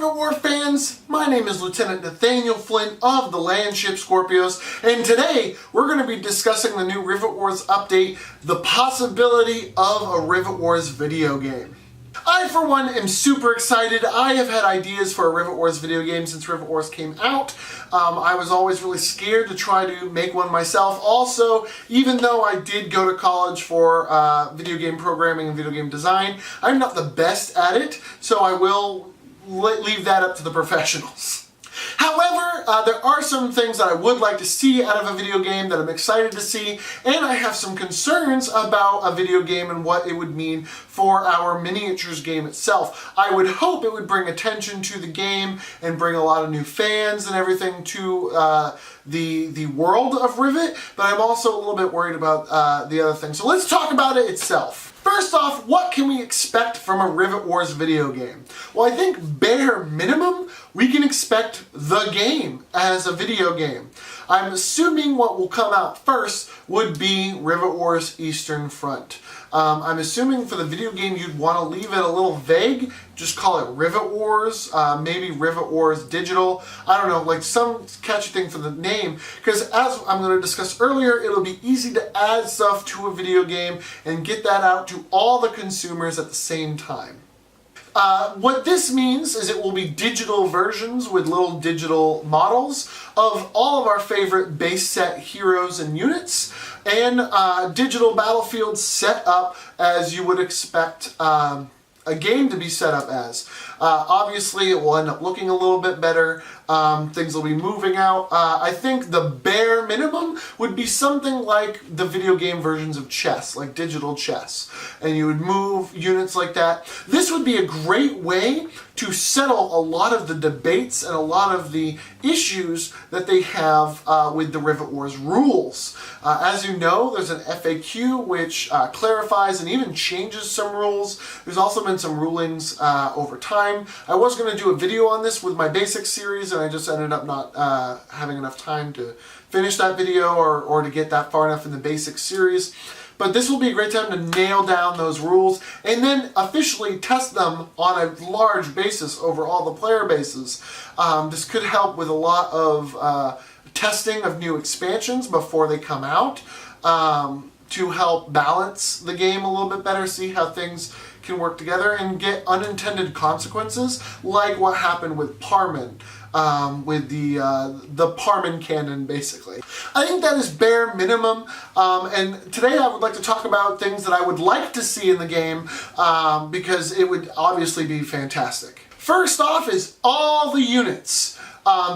Rivet War fans, my name is Lieutenant Nathaniel Flint of the Landship Scorpios, and today we're going to be discussing the new Rivet Wars update, the possibility of a Rivet Wars video game. I, for one, am super excited. I have had ideas for a Rivet Wars video game since Rivet Wars came out. I was always really scared to try to make one myself. Also, even though I did go to college for video game programming and video game design, I'm not the best at it, so I will leave that up to the professionals. However, there are some things that I would like to see out of a video game that I'm excited to see, and I have some concerns about a video game and what it would mean for our miniatures game itself. I would hope it would bring attention to the game and bring a lot of new fans and everything to the world of Rivet, but I'm also a little bit worried about the other things. So let's talk about it itself. First off, what can we expect from a Rivet Wars video game? Well, I think bare minimum, we can expect the game as a video game. I'm assuming what will come out first would be Rivet Wars Eastern Front. I'm assuming for the video game you'd want to leave it a little vague, just call it Rivet Wars, maybe Rivet Wars Digital, I don't know, like some catchy thing for the name, because as I'm going to discuss earlier, it'll be easy to add stuff to a video game and get that out to all the consumers at the same time. What this means is it will be digital versions with little digital models of all of our favorite base set heroes and units, and digital battlefields set up as you would expect a game to be set up as. Obviously, it will end up looking a little bit better. Things will be moving out. I think the bare minimum would be something like the video game versions of chess, like digital chess. And you would move units like that. This would be a great way to settle a lot of the debates and a lot of the issues that they have with the Rivet Wars rules. As you know, there's an FAQ which clarifies and even changes some rules. There's also been some rulings over time. I was going to do a video on this with my basic series, and I just ended up not having enough time to finish that video or to get that far enough in the basic series. But this will be a great time to nail down those rules and then officially test them on a large basis over all the player bases. This could help with a lot of testing of new expansions before they come out to help balance the game a little bit better, see how things can work together and get unintended consequences like what happened with Parman. With the Parman canon, basically. I think that is bare minimum, and today I would like to talk about things that I would like to see in the game, because it would obviously be fantastic. First off is all the units.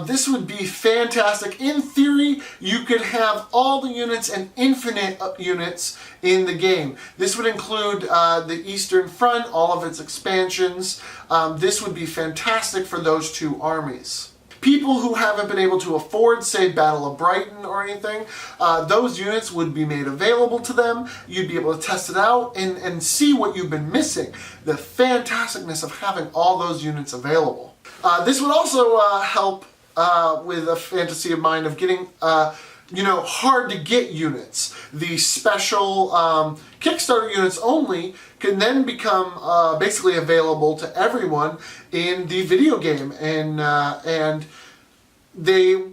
This would be fantastic. In theory, you could have all the units and infinite units in the game. This would include the Eastern Front, all of its expansions. This would be fantastic for those two armies. People who haven't been able to afford, say, Battle of Brighton or anything, those units would be made available to them. You'd be able to test it out and see what you've been missing. The fantasticness of having all those units available. This would also help with a fantasy of mine of getting hard to get units. The special Kickstarter units only can then become basically available to everyone in the video game, and they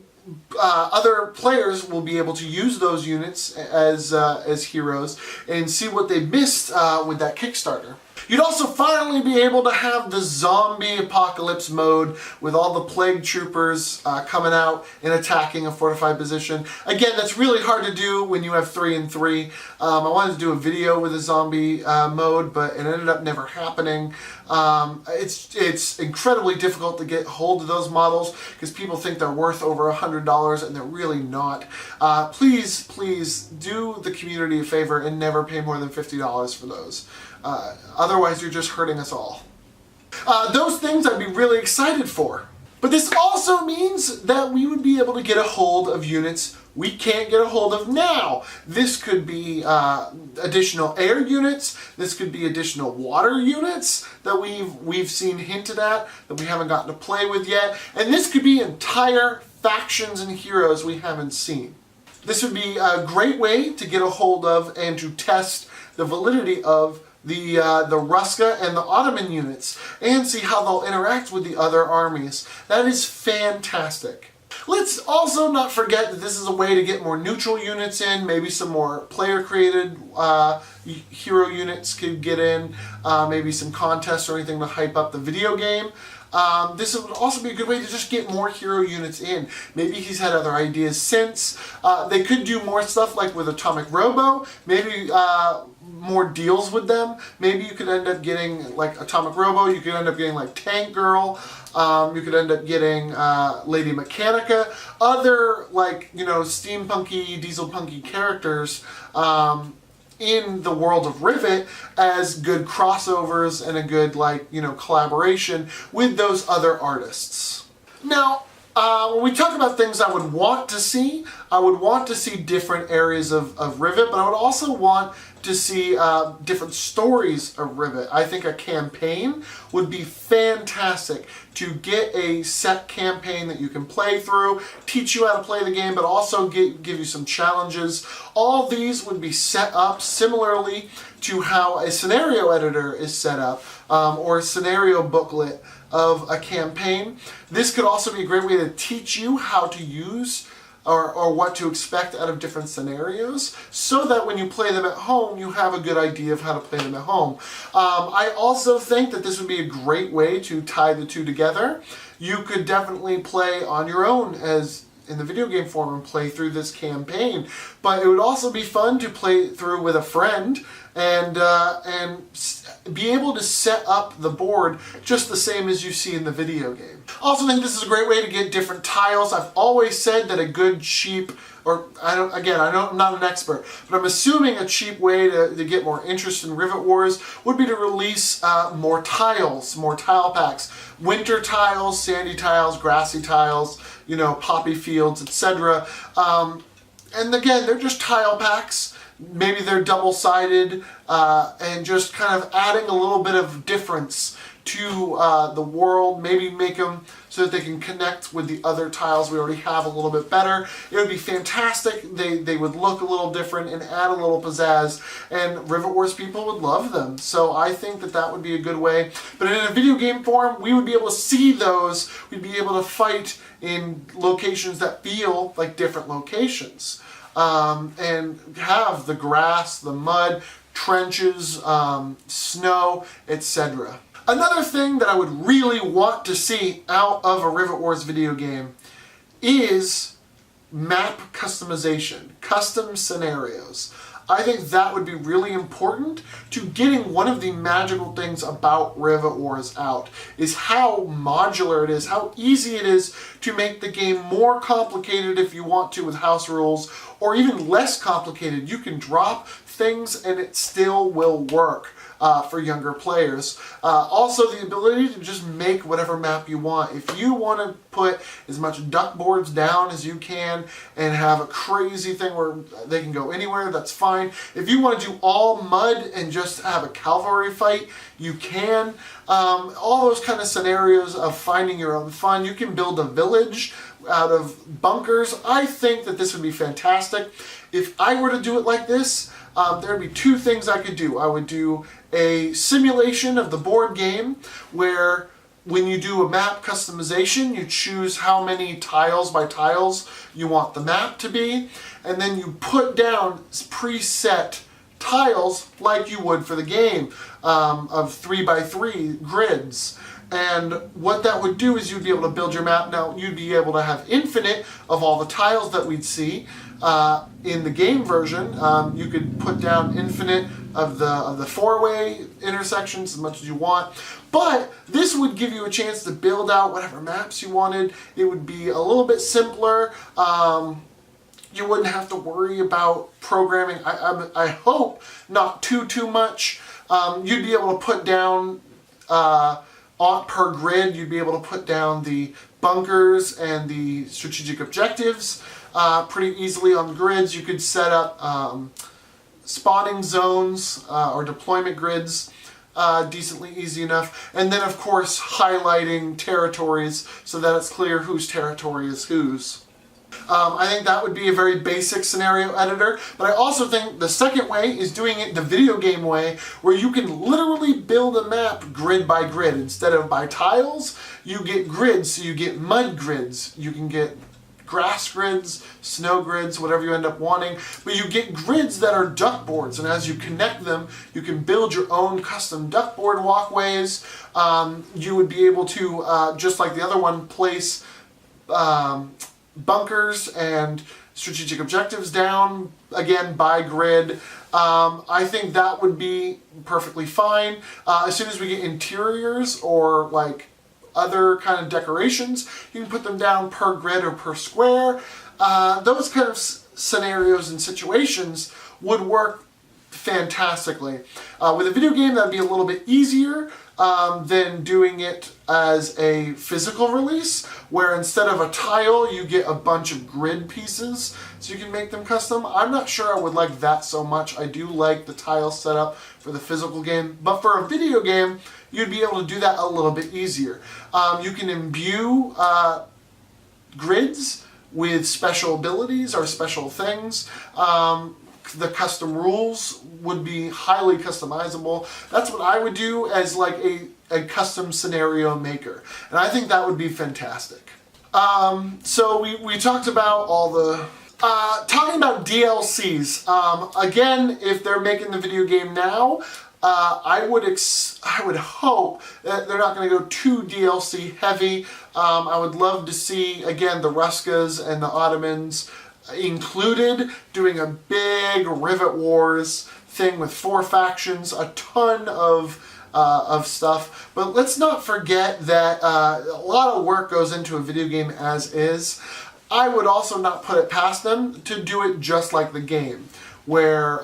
other players will be able to use those units as heroes and see what they missed with that Kickstarter. You'd also finally be able to have the zombie apocalypse mode with all the plague troopers coming out and attacking a fortified position. Again, that's really hard to do when you have 3 and 3. I wanted to do a video with a zombie mode, but it ended up never happening. It's incredibly difficult to get hold of those models because people think they're worth over $100 and they're really not. Please do the community a favor and never pay more than $50 for those. Otherwise, you're just hurting us all. Those things I'd be really excited for. But this also means that we would be able to get a hold of units we can't get a hold of now. This could be additional air units. This could be additional water units that we've seen hinted at that we haven't gotten to play with yet. And this could be entire factions and heroes we haven't seen. This would be a great way to get a hold of and to test the validity of the Ruska and the Ottoman units and see how they'll interact with the other armies. That is fantastic. Let's also not forget that this is a way to get more neutral units in, maybe some more player-created hero units could get in, maybe some contests or anything to hype up the video game. This would also be a good way to just get more hero units in. Maybe he's had other ideas since. They could do more stuff like with Atomic Robo, maybe more deals with them. Maybe you could end up getting like Atomic Robo, you could end up getting like Tank Girl, you could end up getting Lady Mechanica, other like, you know, steampunky, dieselpunky characters in the world of Rivet as good crossovers and a good, like, you know, collaboration with those other artists. Now, when we talk about things I would want to see different areas of Rivet, but I would also want to see different stories of Rivet. I think a campaign would be fantastic to get a set campaign that you can play through, teach you how to play the game, but also give you some challenges. All these would be set up similarly to how a scenario editor is set up, or a scenario booklet of a campaign. This could also be a great way to teach you how to use or what to expect out of different scenarios, so that when you play them at home, you have a good idea of how to play them at home. I also think that this would be a great way to tie the two together. You could definitely play on your own as in the video game form and play through this campaign, but it would also be fun to play through with a friend and be able to set up the board just the same as you see in the video game. I also think this is a great way to get different tiles. I've always said that a good, cheap, or I'm not an expert, but I'm assuming a cheap way to get more interest in Rivet Wars would be to release more tiles, more tile packs. Winter tiles, sandy tiles, grassy tiles, you know, poppy fields, etc. And again, they're just tile packs. Maybe they're double-sided, and just kind of adding a little bit of difference to the world. Maybe make them so that they can connect with the other tiles we already have a little bit better. It would be fantastic. They would look a little different and add a little pizzazz, and Rivet Wars people would love them. So I think that that would be a good way. But in a video game form, we would be able to see those. We'd be able to fight in locations that feel like different locations. And have the grass, the mud, trenches, snow, etc. Another thing that I would really want to see out of a Rivet Wars video game is map customization, custom scenarios. I think that would be really important to getting one of the magical things about Rivet Wars out, is how modular it is, how easy it is to make the game more complicated if you want to with house rules, or even less complicated. You can drop things and it still will work for younger players. Also, the ability to just make whatever map you want. If you want to put as much duck boards down as you can and have a crazy thing where they can go anywhere, that's fine. If you want to do all mud and just have a cavalry fight, you can. All those kind of scenarios of finding your own fun. You can build a village out of bunkers. I think that this would be fantastic. If I were to do it like this, there would be two things I could do. I would do a simulation of the board game where when you do a map customization, you choose how many tiles by tiles you want the map to be, and then you put down preset tiles like you would for the game of 3x3 grids. And what that would do is you'd be able to build your map. Now, you'd be able to have infinite of all the tiles that we'd see. In the game version, you could put down infinite of the four-way intersections as much as you want. But this would give you a chance to build out whatever maps you wanted. It would be a little bit simpler. You wouldn't have to worry about programming. I hope not too much. You'd be able to put down per grid. You'd be able to put down the bunkers and the strategic objectives pretty easily on the grids. You could set up spawning zones or deployment grids decently easy enough. And then, of course, highlighting territories so that it's clear whose territory is whose. I think that would be a very basic scenario editor, but I also think the second way is doing it the video game way, where you can literally build a map grid by grid. Instead of by tiles, you get grids, so you get mud grids, you can get grass grids, snow grids, whatever you end up wanting, but you get grids that are duck boards, and as you connect them, you can build your own custom duck board walkways. You would be able to, just like the other one, place bunkers and strategic objectives down, again, by grid. I think that would be perfectly fine. As soon as we get interiors or like other kind of decorations, you can put them down per grid or per square. Those kind of scenarios and situations would work fantastically. With a video game, that'd be a little bit easier than doing it as a physical release, where instead of a tile, you get a bunch of grid pieces, so you can make them custom. I'm not sure I would like that so much. I do like the tile setup for the physical game, but for a video game, you'd be able to do that a little bit easier. You can imbue grids with special abilities or special things. The custom rules would be highly customizable. That's what I would do as like a custom scenario maker. And I think that would be fantastic. So we talked about all the... talking about DLCs. Again, if they're making the video game now, I would hope that they're not going to go too DLC heavy. I would love to see, again, the Ruskas and the Ottomans included, doing a big Rivet Wars thing with 4 factions, a ton of stuff. But let's not forget that a lot of work goes into a video game as is. I would also not put it past them to do it just like the game, where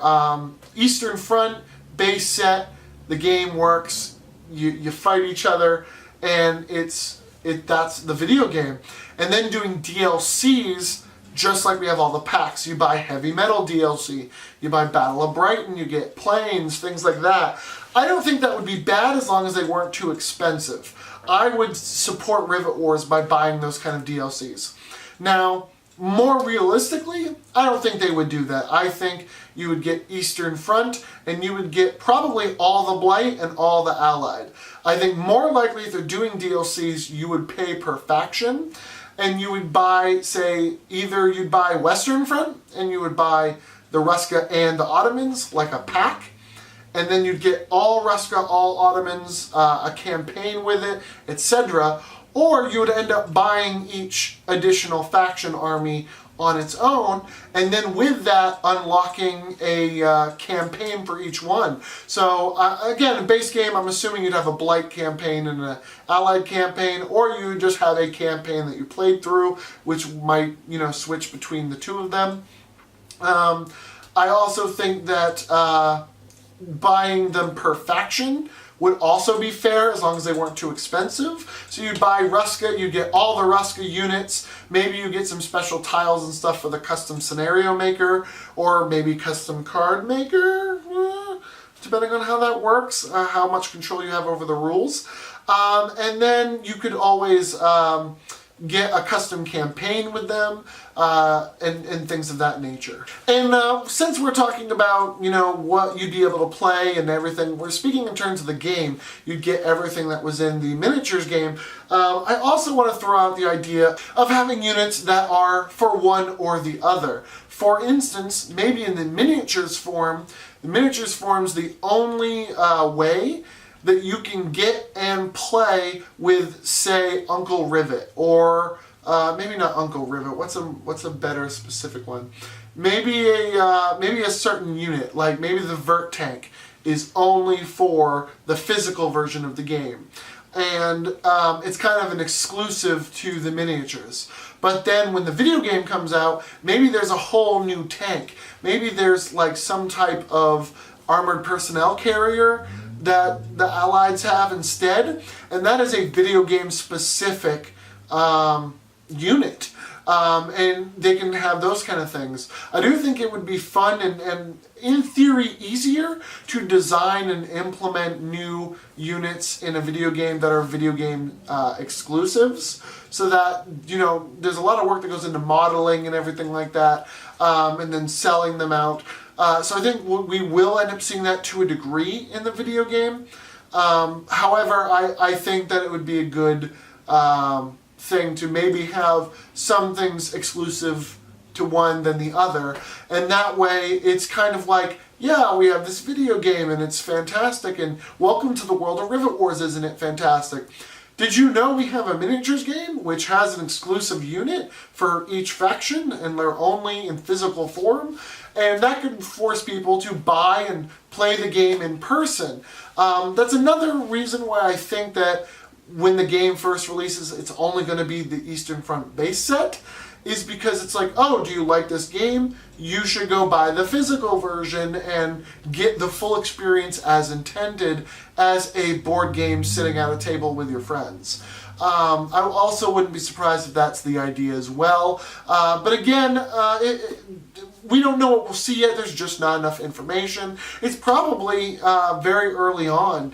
Eastern Front, base set, the game works, you fight each other, and that's the video game. And then doing DLCs, just like we have all the packs. You buy Heavy Metal DLC, you buy Battle of Brighton, you get planes, things like that. I don't think that would be bad as long as they weren't too expensive. I would support Rivet Wars by buying those kind of DLCs. Now, more realistically, I don't think they would do that. I think you would get Eastern Front, and you would get probably all the Blight and all the Allied. I think more likely if they're doing DLCs, you would pay per faction, and you would buy, say, either you'd buy Western Front, and you would buy the Ruska and the Ottomans, like a pack, and then you'd get all Ruska, all Ottomans, a campaign with it, etc., or you would end up buying each additional faction army on its own, and then with that unlocking a campaign for each one. So again, a base game, I'm assuming you'd have a Blight campaign and an Allied campaign, or you just have a campaign that you played through, which might, switch between the two of them. I also think that buying them per faction would also be fair as long as they weren't too expensive. So you buy Ruska, you get all the Ruska units, maybe you get some special tiles and stuff for the custom scenario maker, or maybe custom card maker, depending on how that works, how much control you have over the rules. And then you could always get a custom campaign with them, and things of that nature. And since we're talking about, what you'd be able to play and everything, we're speaking in terms of the game. You'd get everything that was in the miniatures game. I also want to throw out the idea of having units that are for one or the other. For instance, maybe in the miniatures form, the miniatures form's the only way that you can get and play with, say, Uncle Rivet, or maybe not Uncle Rivet. What's a better specific one? Maybe a certain unit, like maybe the Vert Tank is only for the physical version of the game, and it's kind of an exclusive to the miniatures. But then when the video game comes out, maybe there's a whole new tank. Maybe there's like some type of armored personnel carrier that the Allies have instead, and that is a video game specific unit. And they can have those kind of things. I do think it would be fun and in theory easier to design and implement new units in a video game that are video game exclusives, so that, you know, there's a lot of work that goes into modeling and everything like that, and then selling them out. So I think we will end up seeing that to a degree in the video game. However, I think that it would be a good thing to maybe have some things exclusive to one than the other, and that way it's kind of like, yeah, we have this video game and it's fantastic, and welcome to the world of Rivet Wars, isn't it fantastic? Did you know we have a miniatures game which has an exclusive unit for each faction, and they're only in physical form? And that could force people to buy and play the game in person. That's another reason why I think that when the game first releases, it's only going to be the Eastern Front base set, is because it's like, oh, do you like this game? You should go buy the physical version and get the full experience as intended as a board game sitting at a table with your friends. I also wouldn't be surprised if that's the idea as well. But again, we don't know what we'll see yet. There's just not enough information. It's probably very early on.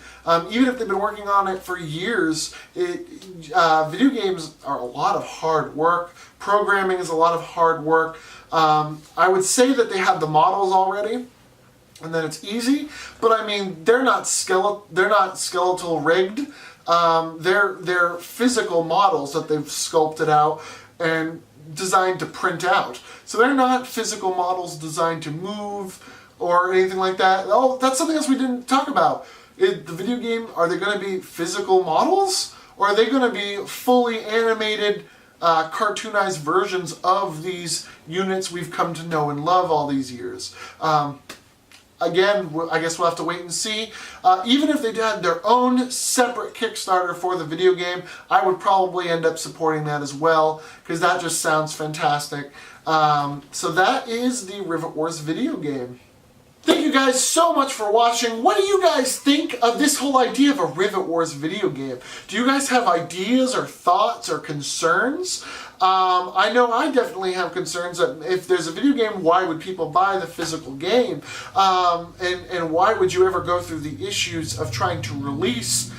Even if they've been working on it for years, video games are a lot of hard work. Programming is a lot of hard work. I would say that they have the models already, and then it's easy. But I mean, they're not skeletal rigged. They're physical models that they've sculpted out and designed to print out. So they're not physical models designed to move or anything like that. Oh, that's something else we didn't talk about. The video game, are they going to be physical models? Or are they going to be fully animated, cartoonized versions of these units we've come to know and love all these years? Again, I guess we'll have to wait and see. Even if they had their own separate Kickstarter for the video game, I would probably end up supporting that as well, because that just sounds fantastic. So that is the Rivet Wars video game. Thank you guys so much for watching. What do you guys think of this whole idea of a Rivet Wars video game? Do you guys have ideas or thoughts or concerns? I know I definitely have concerns that if there's a video game, why would people buy the physical game? And why would you ever go through the issues of trying to release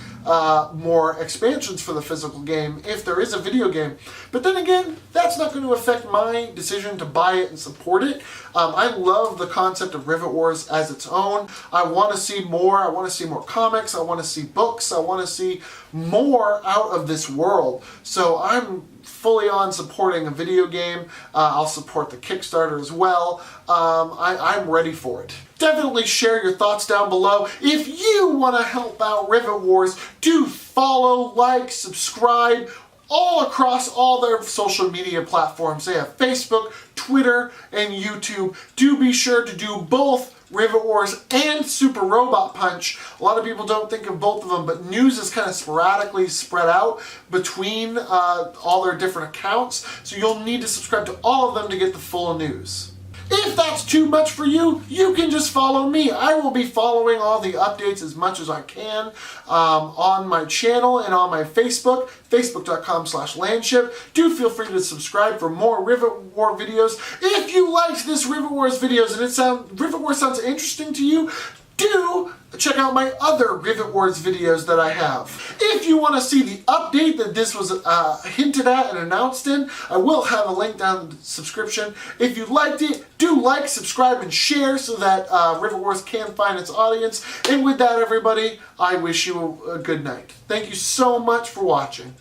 more expansions for the physical game if there is a video game? But then again, that's not going to affect my decision to buy it and support it. I love the concept of Rivet Wars as its own. I want to see more. I want to see more comics. I want to see books. I want to see more out of this world. So I'm fully on supporting a video game. I'll support the Kickstarter as well. I'm ready for it. Definitely share your thoughts down below. If you want to help out Rivet Wars, do follow, like, subscribe all across all their social media platforms. They have Facebook, Twitter, and YouTube. Do be sure to do both Rivet Wars and Super Robot Punch. A lot of people don't think of both of them, but news is kind of sporadically spread out between all their different accounts, so you'll need to subscribe to all of them to get the full news. If that's too much for you, you can just follow me. I will be following all the updates as much as I can on my channel and on my Facebook, facebook.com/landship. Do feel free to subscribe for more Rivet War videos. If you liked this Rivet Wars videos and Rivet Wars sounds interesting to you, do check out my other Rivet Wars videos that I have. If you want to see the update that this was hinted at and announced in, I will have a link down in the description. If you liked it, do like, subscribe, and share so that Rivet Wars can find its audience. And with that, everybody, I wish you a good night. Thank you so much for watching.